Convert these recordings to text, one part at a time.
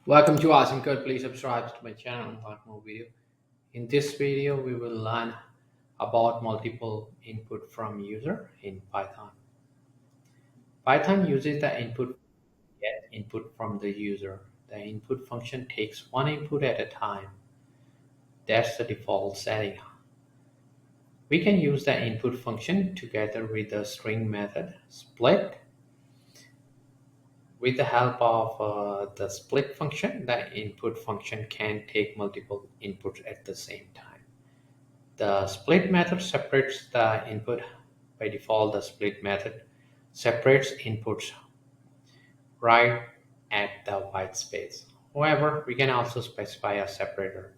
Welcome to Awesome Code. Please subscribe to my channel and watch more video. In this video, we will learn about multiple input from user in Python. Python uses the input get input from the user. The input function takes one input at a time. That's the default setting. We can use the input function together with the string method split. With the help of the split function, the input function can take multiple inputs at the same time. The split method separates the input. By default, the split method separates inputs right at the white space. However, we can also specify a separator.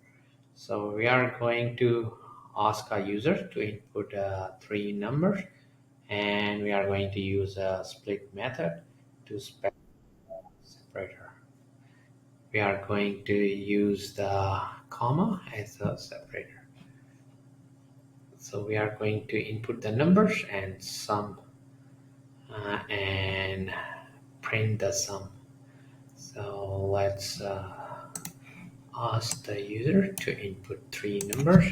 So we are going to ask our user to input three numbers, and we are going to use a split method to specify a separator. We are going to use the comma as a separator. So we are going to input the numbers and sum and print the sum. So let's ask the user to input three numbers,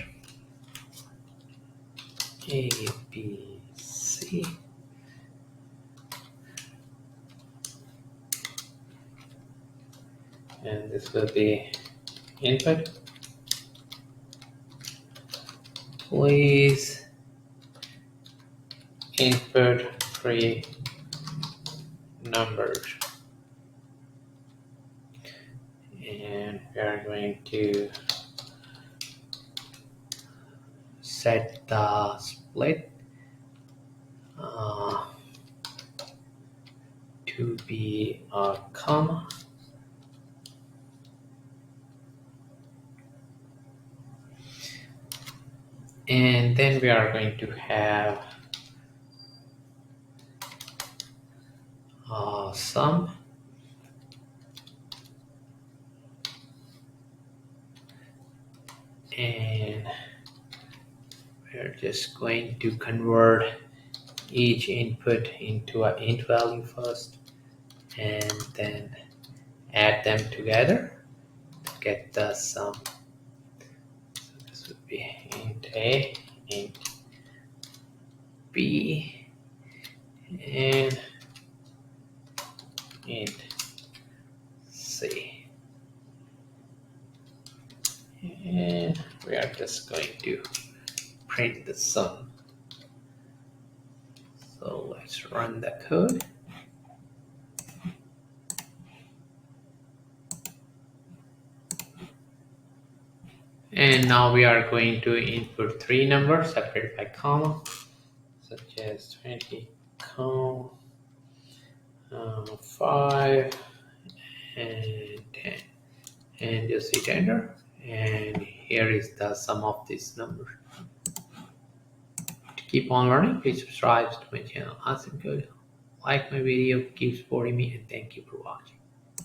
A, B, C. And this will be input. Please input three numbers. And we are going to set the split to be a comma. And then we are going to have sum and we're just going to convert each input into an int value first and then add them together to get the sum. So this would be int A, int B, and int C. And we are just going to print the sum. So let's run the code. And now we are going to input three numbers separated by comma, such as 20, 5, and 10. And just hit enter. And here is the sum of these numbers. To keep on learning, please subscribe to my channel. Awesome Code. Like my video, keep supporting me, and thank you for watching.